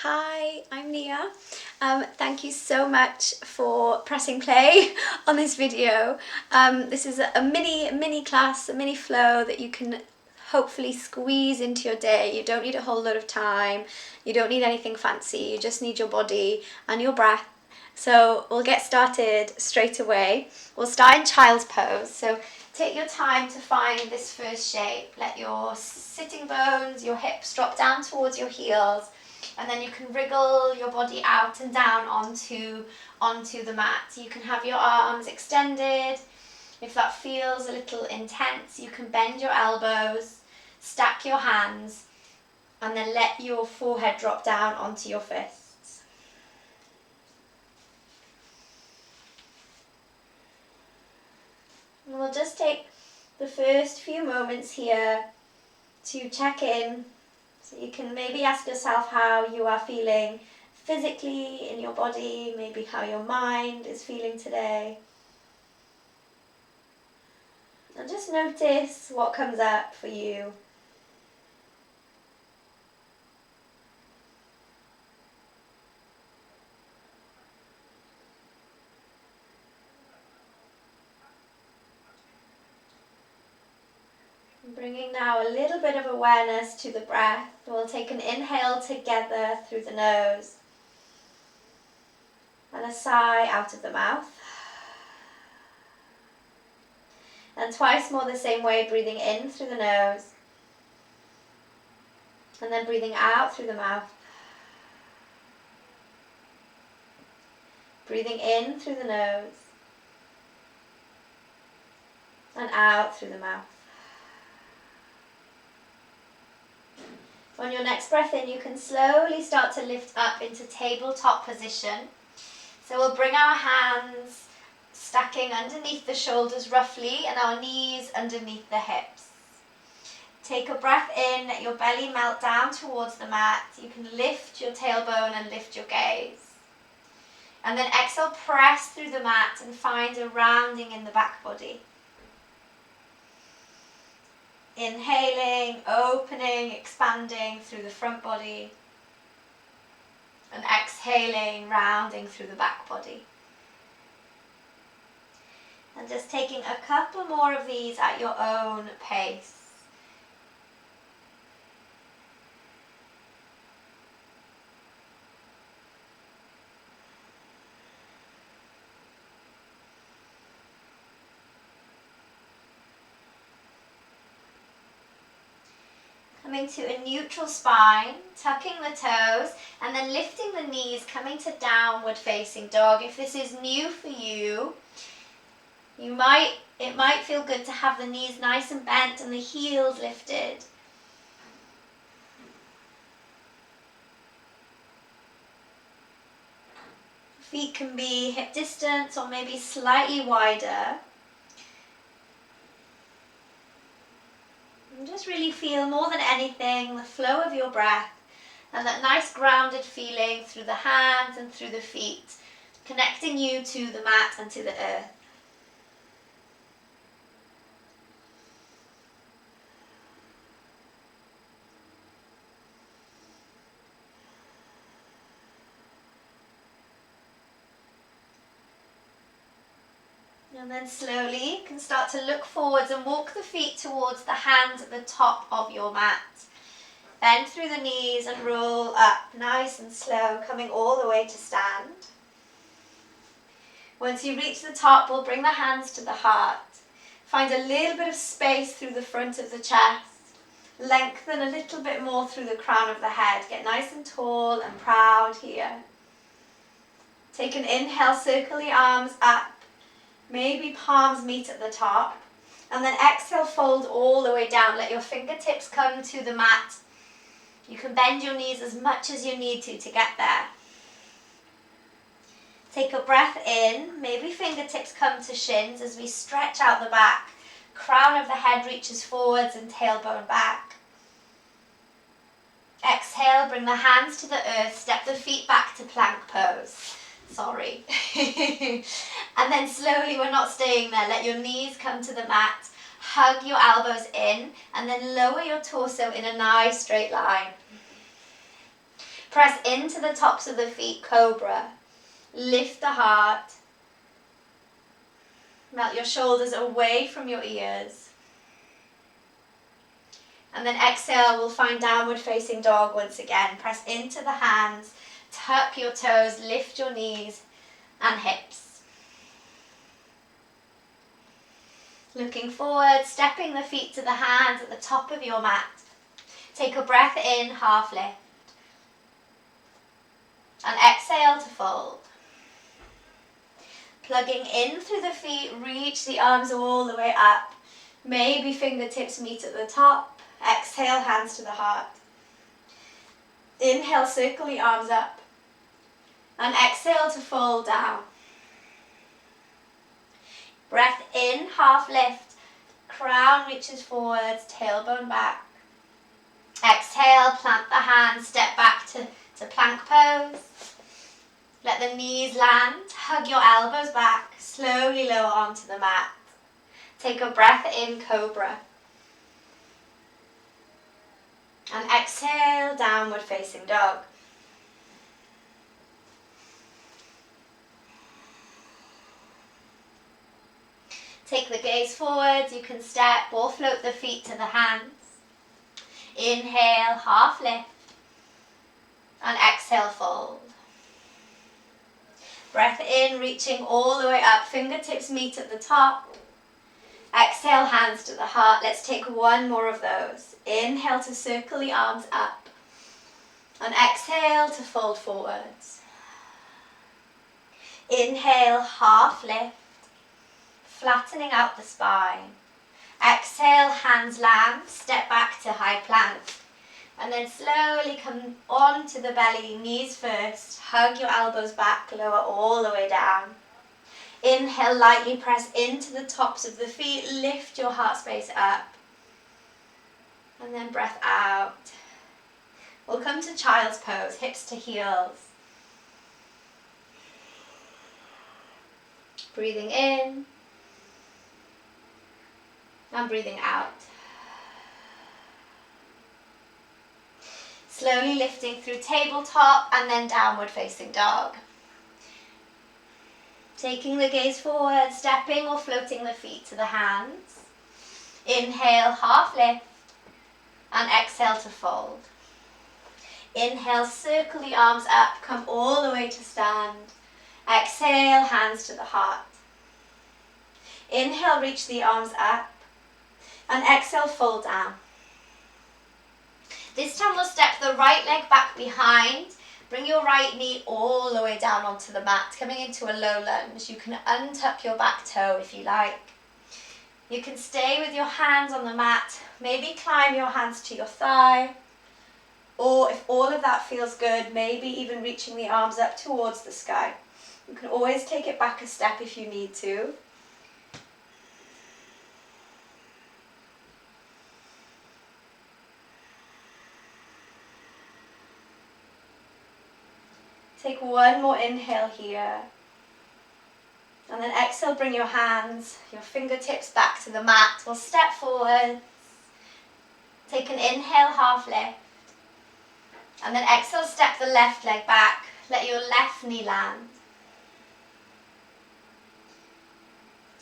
Hi, I'm Nia. Thank you so much for pressing play on this video. This is a mini class, a mini flow that you can hopefully squeeze into your day. You don't need a whole lot of time. You don't need anything fancy. You just need your body and your breath. So we'll get started straight away. We'll start in child's pose. So take your time to find this first shape. Let your sitting bones, your hips drop down towards your heels, and then you can wriggle your body out and down onto the mat. You can have your arms extended. If that feels a little intense, you can bend your elbows, stack your hands, and then let your forehead drop down onto your fists. And we'll just take the first few moments here to check in. So you can maybe ask yourself how you are feeling physically in your body, maybe how your mind is feeling today. And just notice what comes up for you. Bringing now a little bit of awareness to the breath. We'll take an inhale together through the nose and a sigh out of the mouth. And twice more the same way, breathing in through the nose and then breathing out through the mouth. Breathing in through the nose and out through the mouth. On your next breath in, you can slowly start to lift up into tabletop position. So we'll bring our hands stacking underneath the shoulders roughly and our knees underneath the hips. Take a breath in, let your belly melt down towards the mat. You can lift your tailbone and lift your gaze. And then exhale, press through the mat and find a rounding in the back body. Inhaling, opening, expanding through the front body. And exhaling, rounding through the back body. And just taking a couple more of these at your own pace. Coming to a neutral spine, tucking the toes, and then lifting the knees, coming to downward facing dog. If this is new for you, it might feel good to have the knees nice and bent and the heels lifted. Feet can be hip distance or maybe slightly wider. And just really feel more than anything the flow of your breath and that nice grounded feeling through the hands and through the feet, connecting you to the mat and to the earth. And then slowly you can start to look forwards and walk the feet towards the hands at the top of your mat. Bend through the knees and roll up, nice and slow, coming all the way to stand. Once you reach the top, we'll bring the hands to the heart. Find a little bit of space through the front of the chest. Lengthen a little bit more through the crown of the head. Get nice and tall and proud here. Take an inhale, circle the arms up. Maybe palms meet at the top. And then exhale, fold all the way down. Let your fingertips come to the mat. You can bend your knees as much as you need to get there. Take a breath in. Maybe fingertips come to shins as we stretch out the back. Crown of the head reaches forwards and tailbone back. Exhale, bring the hands to the earth. Step the feet back to plank pose. Sorry. And then slowly, we're not staying there. Let your knees come to the mat. Hug your elbows in and then lower your torso in a nice straight line. Press into the tops of the feet, cobra. Lift the heart. Melt your shoulders away from your ears. And then exhale, we'll find downward facing dog once again. Press into the hands, tuck your toes, lift your knees and hips. Looking forward, stepping the feet to the hands at the top of your mat. Take a breath in, half lift. And exhale to fold. Plugging in through the feet, reach the arms all the way up. Maybe fingertips meet at the top. Exhale, hands to the heart. Inhale, circle the arms up. And exhale to fold down. Breath in, half lift. Crown reaches forwards, tailbone back. Exhale, plant the hands, step back to plank pose. Let the knees land, hug your elbows back, slowly lower onto the mat. Take a breath in, cobra. And exhale, downward facing dog. Take the gaze forwards, you can step or float the feet to the hands. Inhale, half lift. And exhale, fold. Breath in, reaching all the way up, fingertips meet at the top. Exhale, hands to the heart. Let's take one more of those. Inhale to circle the arms up. And exhale to fold forwards. Inhale, half lift. Flattening out the spine. Exhale, hands land, step back to high plank. And then slowly come onto the belly, knees first. Hug your elbows back, lower all the way down. Inhale, lightly press into the tops of the feet, lift your heart space up. And then breath out. We'll come to child's pose, hips to heels. Breathing in. And breathing out. Slowly lifting through tabletop and then downward facing dog. Taking the gaze forward, stepping or floating the feet to the hands. Inhale, half lift. And exhale to fold. Inhale, circle the arms up, come all the way to stand. Exhale, hands to the heart. Inhale, reach the arms up. And exhale, fold down. This time we'll step the right leg back behind. Bring your right knee all the way down onto the mat, coming into a low lunge. You can untuck your back toe if you like. You can stay with your hands on the mat. Maybe climb your hands to your thigh. Or if all of that feels good, maybe even reaching the arms up towards the sky. You can always take it back a step if you need to. Take one more inhale here. And then exhale, bring your hands, your fingertips back to the mat. We'll step forward. Take an inhale, half lift. And then exhale, step the left leg back. Let your left knee land.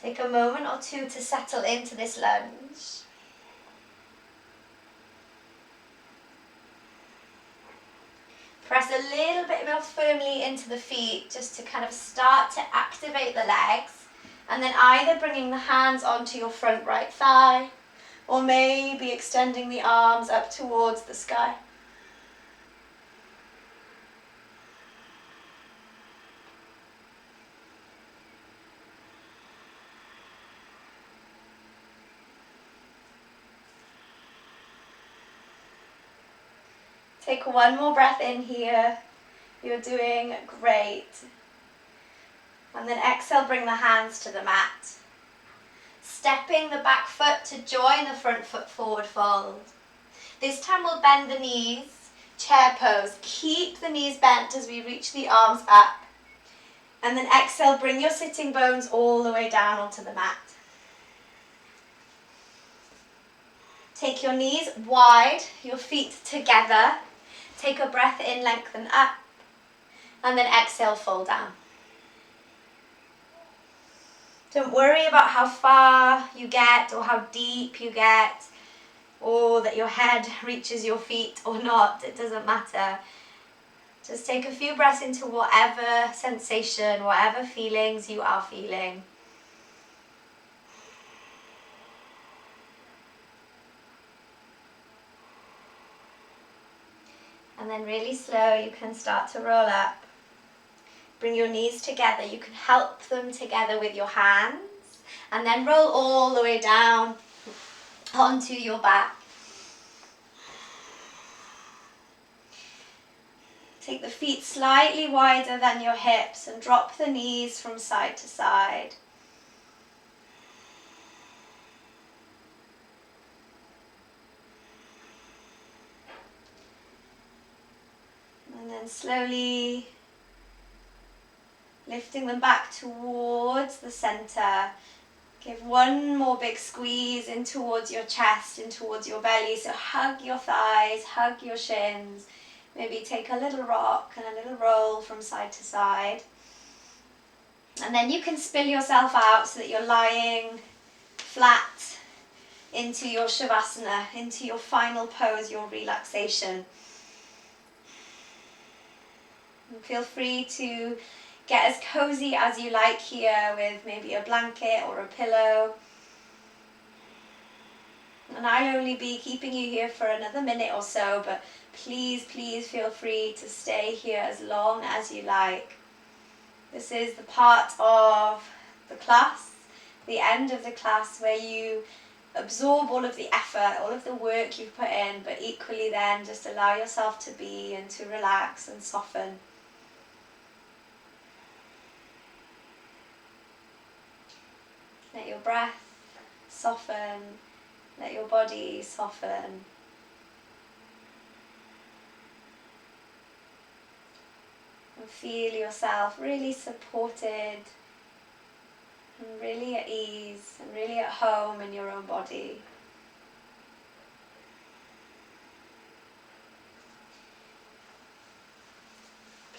Take a moment or two to settle into this lunge. Press a little bit more firmly into the feet just to kind of start to activate the legs. And then either bringing the hands onto your front right thigh or maybe extending the arms up towards the sky. Take one more breath in here. You're doing great. And then exhale, bring the hands to the mat. Stepping the back foot to join the front foot, forward fold. This time we'll bend the knees, chair pose. Keep the knees bent as we reach the arms up. And then exhale, bring your sitting bones all the way down onto the mat. Take your knees wide, your feet together. Take a breath in, lengthen up, and then exhale, fold down. Don't worry about how far you get or how deep you get, or that your head reaches your feet or not. It doesn't matter. Just take a few breaths into whatever sensation, whatever feelings you are feeling. And then really slow, you can start to roll up. Bring your knees together. You can help them together with your hands. And then roll all the way down onto your back. Take the feet slightly wider than your hips and drop the knees from side to side. And then slowly lifting them back towards the center. Give one more big squeeze in towards your chest, in towards your belly. So hug your thighs, hug your shins. Maybe take a little rock and a little roll from side to side. And then you can spill yourself out so that you're lying flat into your Shavasana, into your final pose, your relaxation. And feel free to get as cozy as you like here with maybe a blanket or a pillow. And I'll only be keeping you here for another minute or so, but please feel free to stay here as long as you like. This is the part of the class, the end of the class, where you absorb all of the effort, all of the work you've put in, but equally then just allow yourself to be and to relax and soften. Let your breath soften, let your body soften. And feel yourself really supported and really at ease and really at home in your own body.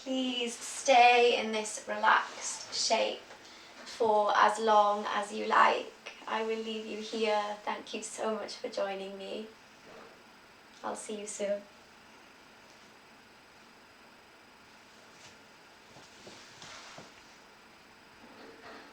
Please stay in this relaxed shape for as long as you like. I will leave you here. Thank you so much for joining me. I'll see you soon.